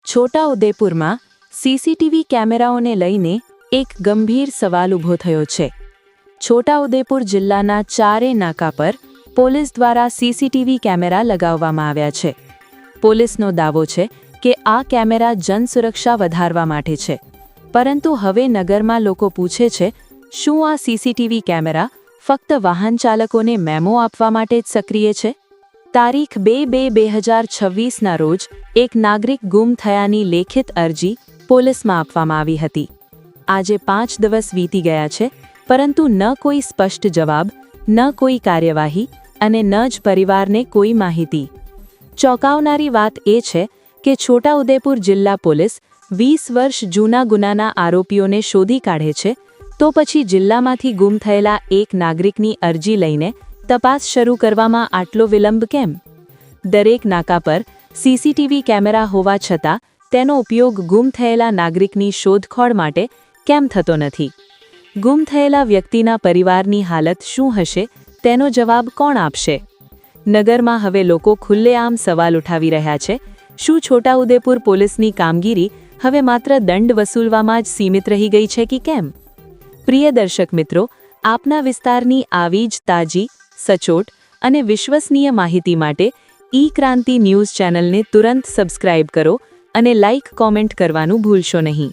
છોટાઉદેપુરમાં CCTV કેમેરાઓને લઈને એક ગંભીર સવાલ ઊભો થયો છે। છોટાઉદેપુર જિલ્લાના ચારે નાકા પર પોલીસ દ્વારા સીસીટીવી કેમેરા લગાવવામાં આવ્યા છે। પોલીસનો દાવો છે કે આ કેમેરા જનસુરક્ષા વધારવા માટે છે, પરંતુ હવે નગરમાં લોકો પૂછે છે, શું આ સીસીટીવી કેમેરા ફક્ત વાહન ચાલકોને મેમો આપવા માટે જ સક્રિય છે? તારીખ 2/2/2026ના રોજ એક નાગરિક ગુમ થયાની લેખિત અરજી પોલીસમાં આપવામાં આવી હતી। આજે 5 દિવસ વીતી ગયા છે, પરંતુ ન કોઈ સ્પષ્ટ જવાબ, ન કોઈ કાર્યવાહી અને ન જ પરિવારને કોઈ માહિતી। ચોંકાવનારી વાત એ છે કે છોટાઉદેપુર જિલ્લા પોલીસ 20 વર્ષ જૂના ગુનાના આરોપીઓને શોધી કાઢે છે, તો પછી જિલ્લામાંથી ગુમ થયેલા એક નાગરિકની અરજી લઈને તપાસ શરૂ કરવામાં આટલો વિલંબ કેમ? દરેક નાકા પર સીસીટીવી કેમેરા હોવા છતાં તેનો ઉપયોગ ગુમ થયેલા નાગરિકની શોધખોળ માટે કેમ થતો નથી? ગુમ થયેલા વ્યક્તિના પરિવારની હાલત શું હશે તેનો જવાબ કોણ આપશે? નગરમાં હવે લોકો ખુલ્લેઆમ સવાલ ઉઠાવી રહ્યા છે, શું છોટાઉદેપુર પોલીસની કામગીરી હવે માત્ર દંડ વસૂલવામાં જ સીમિત રહી ગઈ છે કે કેમ? પ્રિય દર્શક મિત્રો, આપના વિસ્તારની આવી જ તાજી, સચોટ અને વિશ્વસનીય માહિતી માટે ઈ-ક્રાંતિ ન્યૂઝ ચેનલને તુરંત સબસ્ક્રાઇબ કરો અને લાઇક કોમેન્ટ કરવાનું ભૂલશો નહીં।